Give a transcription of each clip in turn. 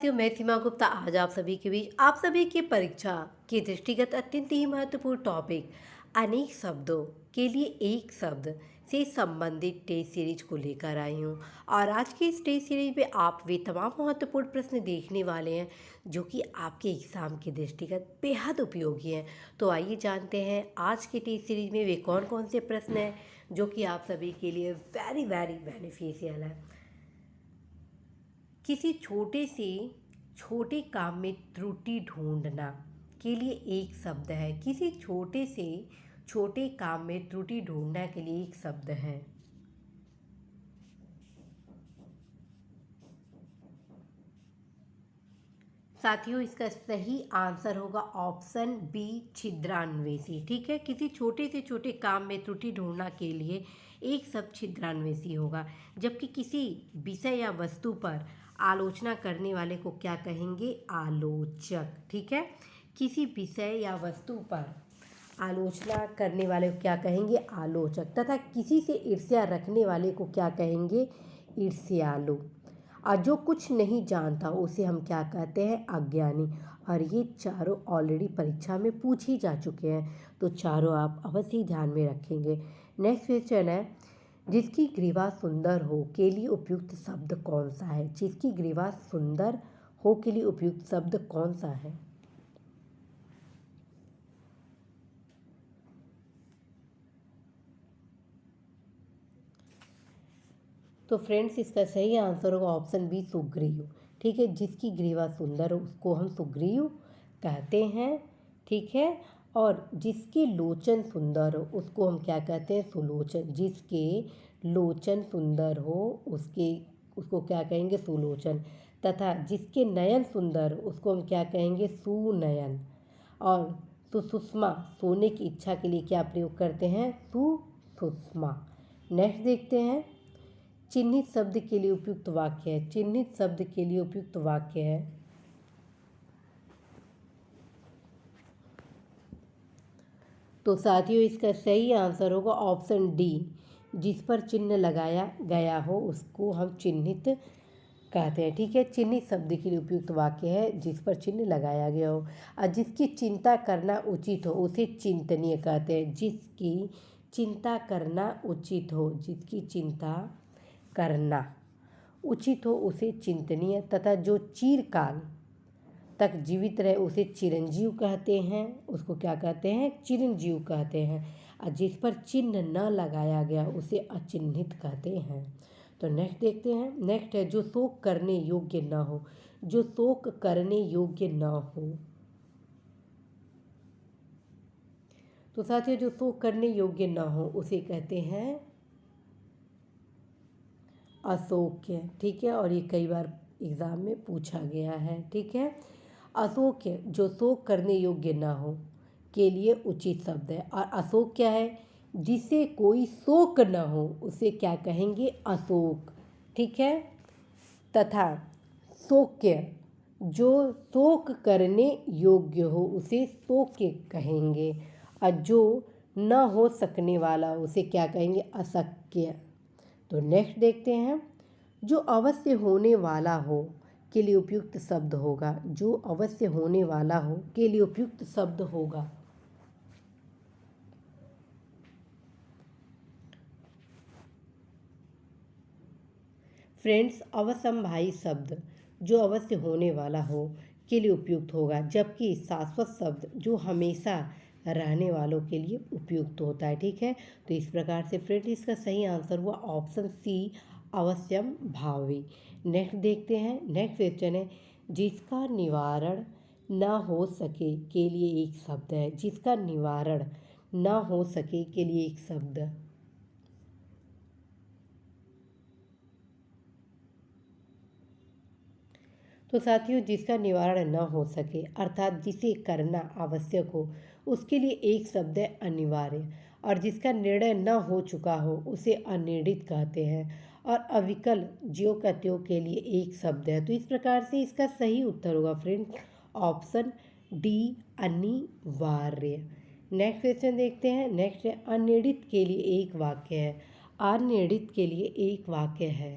मैं सीमा गुप्ता आज आप सभी के बीच आप सभी की परीक्षा के दृष्टिगत अत्यंत ही महत्वपूर्ण टॉपिक अनेक शब्दों के लिए एक शब्द से संबंधित टेस्ट सीरीज को लेकर आई हूँ। और आज की इस टेस्ट सीरीज में आप वे तमाम महत्वपूर्ण प्रश्न देखने वाले हैं जो कि आपके एग्ज़ाम के दृष्टिगत बेहद उपयोगी हैं। तो आइए जानते हैं आज की टेस्ट सीरीज में वे कौन कौन से प्रश्न हैं जो कि आप सभी के लिए वेरी वेरी बेनिफिशियल है। किसी छोटे से छोटे काम में त्रुटि ढूंढना के लिए एक शब्द है। किसी छोटे से छोटे काम में त्रुटि ढूंढना के लिए एक शब्द है। साथियों, इसका सही आंसर होगा ऑप्शन बी, छिद्रान्वेषी। ठीक है, किसी छोटे से छोटे काम में त्रुटि ढूंढना के लिए एक शब्द छिद्रान्वेषी होगा। जबकि किसी विषय या वस्तु पर आलोचना करने वाले को क्या कहेंगे? आलोचक। ठीक है, किसी विषय या वस्तु पर आलोचना करने वाले को क्या कहेंगे? आलोचक। तथा किसी से ईर्ष्या रखने वाले को क्या कहेंगे? ईर्ष्यालु। और जो कुछ नहीं जानता उसे हम क्या कहते हैं? अज्ञानी। और ये चारों ऑलरेडी परीक्षा में पूछ ही जा चुके हैं, तो चारों आप अवश्य ही ध्यान में रखेंगे। नेक्स्ट क्वेश्चन है, जिसकी ग्रीवा सुंदर हो के लिए उपयुक्त शब्द कौन सा है? जिसकी ग्रीवा सुंदर हो के लिए उपयुक्त शब्द कौन सा है? तो फ्रेंड्स, इसका सही आंसर होगा ऑप्शन बी, सुग्रीव। ठीक है, जिसकी ग्रीवा सुंदर हो उसको हम सुग्रीव कहते हैं। ठीक है, और जिसके लोचन सुंदर हो उसको हम क्या कहते हैं? सुलोचन। जिसके लोचन सुंदर हो उसको क्या कहेंगे? सुलोचन। तथा जिसके नयन सुंदर हो उसको हम क्या कहेंगे? सुनयन। और सुषुम्ना, सोने की इच्छा के लिए क्या प्रयोग करते हैं? सुषुम्ना। नेक्स्ट देखते हैं, चिन्हित शब्द के लिए उपयुक्त वाक्य है। चिन्हित शब्द के लिए उपयुक्त वाक्य है। तो साथियों, इसका सही आंसर होगा ऑप्शन डी, जिस पर चिन्ह लगाया गया हो उसको हम चिन्हित कहते हैं। ठीक है, चिन्हित शब्द के लिए उपयुक्त वाक्य है जिस पर चिन्ह लगाया गया हो। और जिसकी चिंता करना उचित हो उसे चिंतनीय कहते हैं। जिसकी चिंता करना उचित हो, जिसकी चिंता करना उचित हो उसे चिंतनीय। तथा जो चिरकाल तक जीवित रहे उसे चिरंजीव कहते हैं। उसको क्या कहते हैं? चिरंजीव कहते हैं। और जिस पर चिन्ह न लगाया गया उसे अचिन्हित कहते हैं। तो नेक्स्ट देखते हैं। नेक्स्ट है, जो शोक करने योग्य न हो। जो शोक करने योग्य न हो। तो साथियों, जो शोक करने योग्य न हो उसे कहते हैं अशोक्य। ठीक है, और ये कई बार एग्ज़ाम में पूछा गया है। ठीक है, अशोक्य जो शोक करने योग्य ना हो के लिए उचित शब्द है। और अशोक क्या है? जिसे कोई शोक न हो उसे क्या कहेंगे? अशोक। ठीक है, तथा शोक्य जो शोक करने योग्य हो उसे शोक्य कहेंगे। और जो न हो सकने वाला उसे क्या कहेंगे? अशक्य। तो नेक्स्ट देखते हैं, जो अवश्य होने वाला हो के लिए उपयुक्त शब्द होगा। जो अवश्य होने वाला हो के लिए उपयुक्त शब्द होगा। फ्रेंड्स, अवश्यंभावी शब्द जो अवश्य होने वाला हो के लिए उपयुक्त होगा। जबकि शाश्वत शब्द जो हमेशा रहने वालों के लिए उपयुक्त होता है। ठीक है, तो इस प्रकार से फ्रेंड्स इसका सही आंसर हुआ ऑप्शन सी, अवश्यम भावी। नेक्स्ट देखते हैं। नेक्स्ट क्वेश्चन है, जिसका निवारण न हो सके के लिए एक शब्द है। जिसका निवारण न हो सके के लिए एक शब्द। तो साथियों, जिसका निवारण न हो सके अर्थात जिसे करना आवश्यक हो उसके लिए एक शब्द है अनिवार्य। और जिसका निर्णय न हो चुका हो उसे अनिर्णित कहते हैं। और अविकल ज्यों का त्यों के लिए एक शब्द है। तो इस प्रकार से इसका सही उत्तर होगा फ्रेंड्स ऑप्शन डी, अनिवार्य। नेक्स्ट क्वेश्चन देखते हैं। नेक्स्ट है, अनिर्णित के लिए एक वाक्य है। अनिर्णित के लिए एक वाक्य है।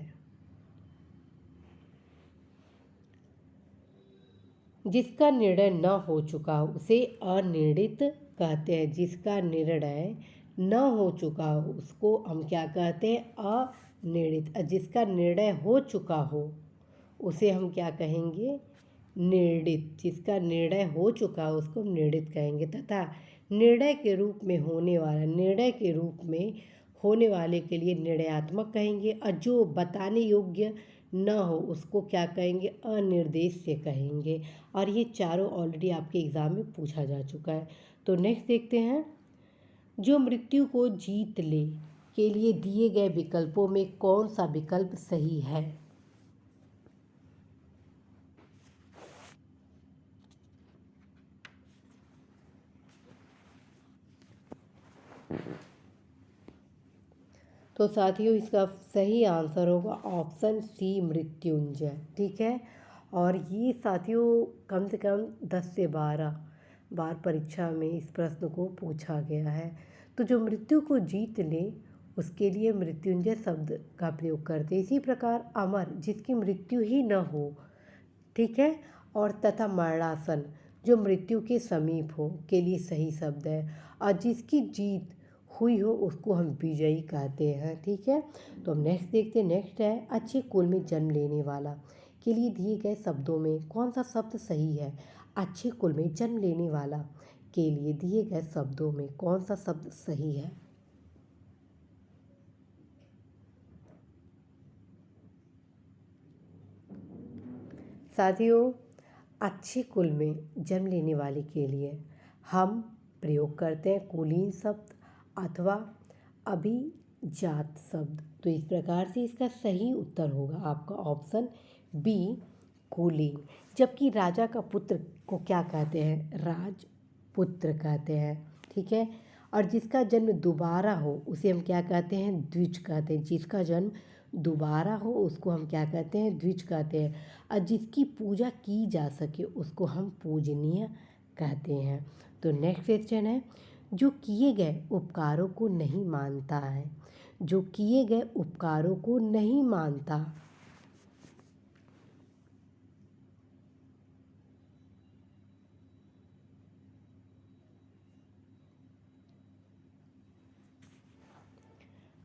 जिसका निर्णय न हो चुका हो उसे अनिर्णित कहते हैं। जिसका निर्णय न हो चुका हो उसको हम क्या कहते हैं, अनिर्णित। और जिसका निर्णय हो चुका हो उसे हम क्या कहेंगे, निर्णित। जिसका निर्णय हो चुका हो उसको हम निर्णित कहेंगे। तथा निर्णय के रूप में होने वाला, निर्णय के रूप में होने वाले के लिए निर्णयात्मक कहेंगे। और जो बताने योग्य न हो उसको क्या कहेंगे, अनिर्देश्य कहेंगे। और ये चारों ऑलरेडी आपके एग्ज़ाम में पूछा जा चुका है। तो नेक्स्ट देखते हैं, जो मृत्यु को जीत ले के लिए दिए गए विकल्पों में कौन सा विकल्प सही है। तो साथियों इसका सही आंसर होगा ऑप्शन सी, मृत्युंजय। ठीक है, और ये साथियों कम से कम 10 से 12 बार परीक्षा में इस प्रश्न को पूछा गया है। तो जो मृत्यु को जीत ले उसके लिए मृत्युंजय शब्द का प्रयोग करते हैं। इसी प्रकार अमर, जिसकी मृत्यु ही न हो, ठीक है, और तथा मरणासन, जो मृत्यु के समीप हो, के लिए सही शब्द है। और जिसकी जीत हुई हो उसको हम विजयी कहते हैं। ठीक है, तो हम नेक्स्ट देखते हैं। नेक्स्ट है, अच्छे कुल में जन्म लेने वाला के लिए दिए गए शब्दों में कौन सा शब्द सही है। अच्छे कुल में जन्म लेने वाला के लिए दिए गए शब्दों में कौन सा शब्द सही है। साथियों अच्छे कुल में जन्म लेने वाले के लिए हम प्रयोग करते हैं कुलीन शब्द अथवा अभिजात शब्द। तो इस प्रकार से इसका सही उत्तर होगा आपका ऑप्शन बी, कुलीन। जबकि राजा का पुत्र को क्या कहते हैं, राजपुत्र कहते हैं। ठीक है, और जिसका जन्म दोबारा हो उसे हम क्या कहते हैं, द्विज कहते हैं। जिसका जन्म दोबारा हो उसको हम क्या कहते हैं, द्विज कहते हैं। और जिसकी पूजा की जा सके उसको हम पूजनीय कहते हैं। तो नेक्स्ट क्वेश्चन है, जो किए गए उपकारों को नहीं मानता है। जो किए गए उपकारों को नहीं मानता।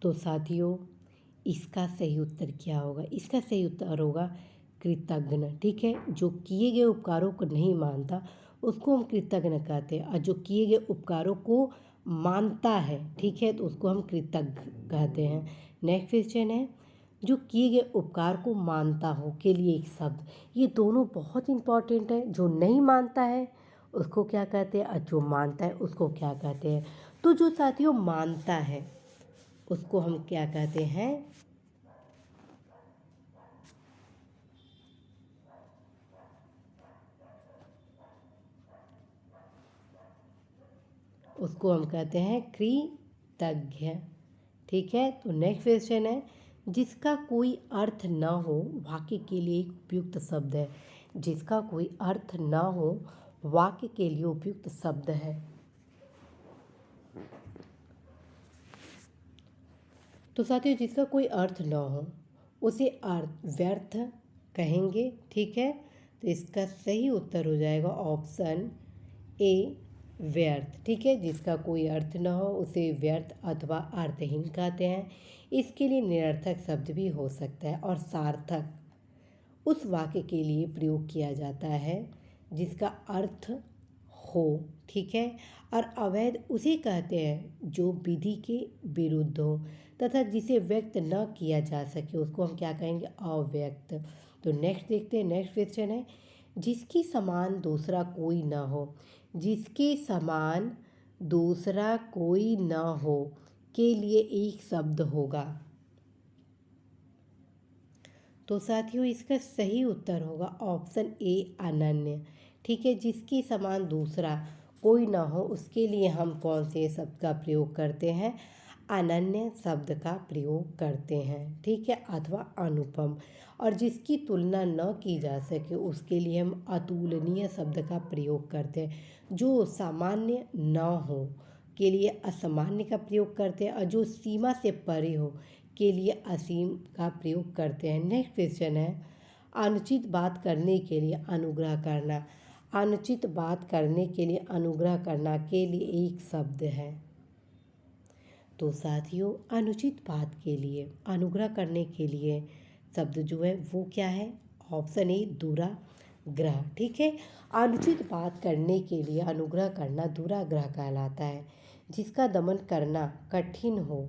तो साथियों इसका सही उत्तर क्या होगा, इसका सही उत्तर होगा कृतज्ञ। ठीक है, जो किए गए उपकारों को नहीं मानता उसको हम कृतज्ञ कहते हैं। और जो किए गए उपकारों को मानता है, ठीक है, तो उसको हम कृतज्ञ कहते हैं। नेक्स्ट क्वेश्चन है, जो किए गए उपकार को मानता हो के लिए एक शब्द। ये दोनों बहुत इंपॉर्टेंट है। जो नहीं मानता है उसको क्या कहते हैं और जो मानता है उसको क्या कहते हैं। तो जो साथियों मानता है उसको हम क्या कहते हैं, उसको हम कहते हैं कृतज्ञ। ठीक है, तो नेक्स्ट क्वेश्चन है, जिसका कोई अर्थ न हो वाक्य के लिए एक उपयुक्त शब्द है। जिसका कोई अर्थ न हो वाक्य के लिए उपयुक्त शब्द है। तो साथियों जिसका कोई अर्थ न हो उसे अर्थ व्यर्थ कहेंगे। ठीक है, तो इसका सही उत्तर हो जाएगा ऑप्शन ए, व्यर्थ। ठीक है, जिसका कोई अर्थ न हो उसे व्यर्थ अथवा अर्थहीन कहते हैं। इसके लिए निरर्थक शब्द भी हो सकता है। और सार्थक उस वाक्य के लिए प्रयोग किया जाता है जिसका अर्थ हो। ठीक है, और अवैध उसे कहते हैं जो विधि के विरुद्ध हो तथा जिसे व्यक्त न किया जा सके उसको हम क्या कहेंगे, अव्यक्त। तो नेक्स्ट देखते हैं। नेक्स्ट क्वेश्चन है, जिसकी समान दूसरा कोई न हो। जिसके समान दूसरा कोई न हो के लिए एक शब्द होगा। तो साथियों इसका सही उत्तर होगा ऑप्शन ए, अनन्य। ठीक है, जिसके समान दूसरा कोई ना हो उसके लिए हम कौन से शब्द का प्रयोग करते हैं, अनन्य शब्द का प्रयोग करते हैं। ठीक है, अथवा अनुपम। और जिसकी तुलना न की जा सके उसके लिए हम अतुलनीय शब्द का प्रयोग करते हैं। जो सामान्य न हो के लिए असामान्य का प्रयोग करते हैं। और जो सीमा से परे हो के लिए असीम का प्रयोग करते हैं। नेक्स्ट क्वेश्चन है, अनुचित बात करने के लिए अनुग्रह करना। अनुचित बात करने के लिए, अनुग्रह करना के लिए एक शब्द है। तो साथियों, अनुचित बात के लिए, अनुग्रह करने के लिए शब्द जो है वो क्या है? ऑप्शन ए दुराग्रह। ठीक है, अनुचित बात करने के लिए अनुग्रह करना दुराग्रह कहलाता है। जिसका दमन करना कठिन हो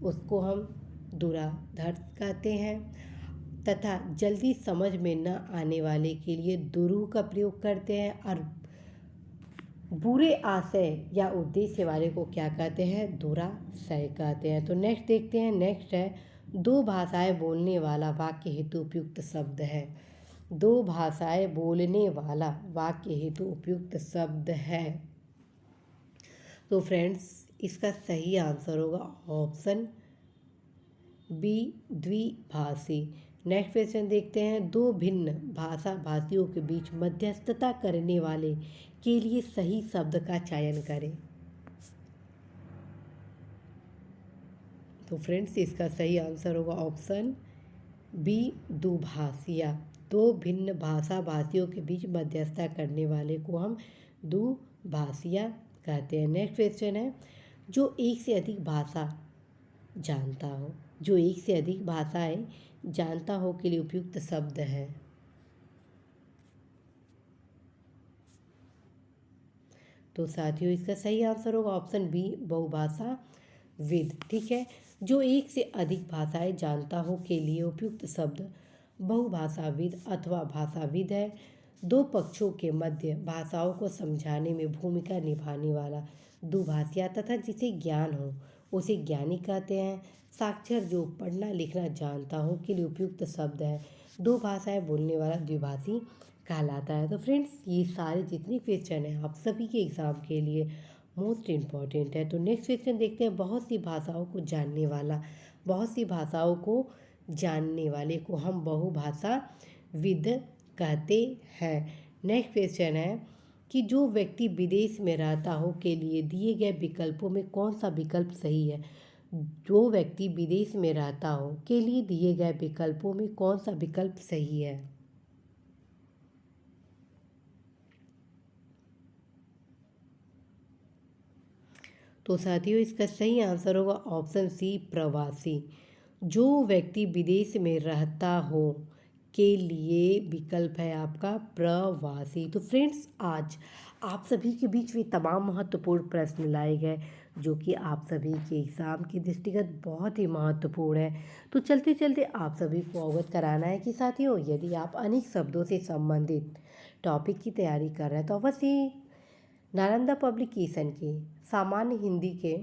उसको हम दुराधर्ष कहते हैं। तथा जल्दी समझ में न आने वाले के लिए दुरूह का प्रयोग करते हैं। और बुरे आशय या उद्देश्य वाले को क्या कहते हैं? दुराशय कहते हैं। तो नेक्स्ट देखते हैं। नेक्स्ट है, दो भाषाएं बोलने वाला वाक्य हेतु उपयुक्त शब्द है। दो भाषाएं बोलने वाला वाक्य हेतु उपयुक्त शब्द है। तो फ्रेंड्स, इसका सही आंसर होगा ऑप्शन बी, द्विभाषी। नेक्स्ट क्वेश्चन देखते हैं। दो भिन्न भाषा भाषियों के बीच मध्यस्थता करने वाले के लिए सही शब्द का चयन करें। तो फ्रेंड्स, इसका सही आंसर होगा ऑप्शन बी, दुभाषिया। दो भिन्न भाषा भाषियों के बीच मध्यस्थता करने वाले को हम दुभाषिया कहते हैं। नेक्स्ट क्वेश्चन है, जो एक से अधिक भाषा जानता हो, जो एक से अधिक भाषाएं जानता हो के लिए उपयुक्त शब्द है। तो साथियों, इसका सही आंसर होगा ऑप्शन बी, बहुभाषाविद। ठीक है, जो एक से अधिक भाषाएं जानता हो के लिए उपयुक्त शब्द बहुभाषाविद अथवा भाषाविद है। दो पक्षों के मध्य भाषाओं को समझाने में भूमिका निभाने वाला दुभाषिया तथा जिसे ज्ञान हो उसे ज्ञानी कहते हैं। साक्षर जो पढ़ना लिखना जानता हो के लिए उपयुक्त शब्द है। दो भाषाएं बोलने वाला द्विभाषी कहलाता है। तो फ्रेंड्स, ये सारे जितने क्वेश्चन हैं आप सभी के एग्ज़ाम के लिए मोस्ट इम्पॉर्टेंट है। तो नेक्स्ट क्वेश्चन देखते हैं। बहुत सी भाषाओं को जानने वाला, बहुत सी भाषाओं को जानने वाले को हम बहुभाषाविद कहते हैं। नेक्स्ट क्वेश्चन है कि जो व्यक्ति विदेश में रहता हो के लिए दिए गए विकल्पों में कौन सा विकल्प सही है? जो व्यक्ति विदेश में रहता हो के लिए दिए गए विकल्पों में कौन सा विकल्प सही है? तो साथियों, इसका सही आंसर होगा ऑप्शन सी, प्रवासी। जो व्यक्ति विदेश में रहता हो के लिए विकल्प है आपका प्रवासी। तो फ्रेंड्स, आज आप सभी के बीच में तमाम महत्वपूर्ण प्रश्न लाए गए जो कि आप सभी के एग्ज़ाम की दृष्टिगत बहुत ही महत्वपूर्ण है। तो चलते चलते आप सभी को अवगत कराना है कि साथियों, यदि आप अनेक शब्दों से संबंधित टॉपिक की तैयारी कर रहे हैं तो अवश्य नालंदा पब्लिकेशन के सामान्य हिंदी के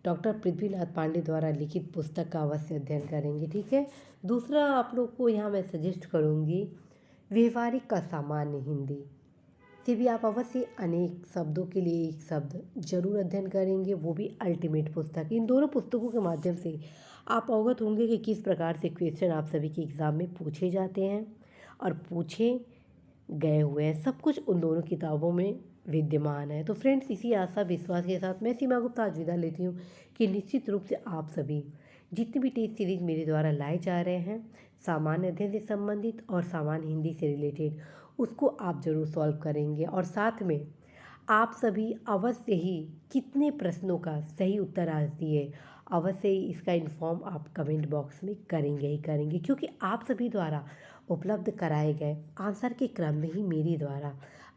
डॉक्टर पृथ्वीनाथ पांडे द्वारा लिखित पुस्तक का अवश्य अध्ययन करेंगे। ठीक है, दूसरा आप लोग को यहाँ मैं सजेस्ट करूँगी व्यवहारिक का सामान्य हिंदी से भी आप अवश्य अनेक शब्दों के लिए एक शब्द जरूर अध्ययन करेंगे, वो भी अल्टीमेट पुस्तक। इन दोनों पुस्तकों के माध्यम से आप अवगत होंगे कि किस प्रकार से क्वेश्चन आप सभी के एग्ज़ाम में पूछे जाते हैं और पूछे गए हुए हैं। सब कुछ उन दोनों किताबों में विद्यमान है। तो फ्रेंड्स, इसी आशा विश्वास के साथ मैं सीमा गुप्ता आज विदा लेती हूँ कि निश्चित रूप से आप सभी जितनी भी टेस्ट सीरीज मेरे द्वारा लाए जा रहे हैं सामान्य अध्ययन से संबंधित और सामान्य हिंदी से रिलेटेड, उसको आप ज़रूर सॉल्व करेंगे। और साथ में आप सभी अवश्य ही कितने प्रश्नों का सही उत्तर आज दिए, अवश्य ही इसका इन्फॉर्म आप कमेंट बॉक्स में करेंगे ही करेंगे, क्योंकि आप सभी द्वारा उपलब्ध कराए गए आंसर के क्रम में ही मेरे द्वारा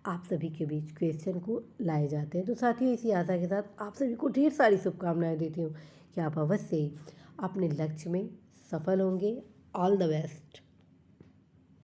आप सभी के बीच क्वेश्चन को लाए जाते हैं। तो साथियों, इसी आशा के साथ आप सभी को ढेर सारी शुभकामनाएं देती हूँ कि आप अवश्य ही अपने लक्ष्य में सफल होंगे। All the best.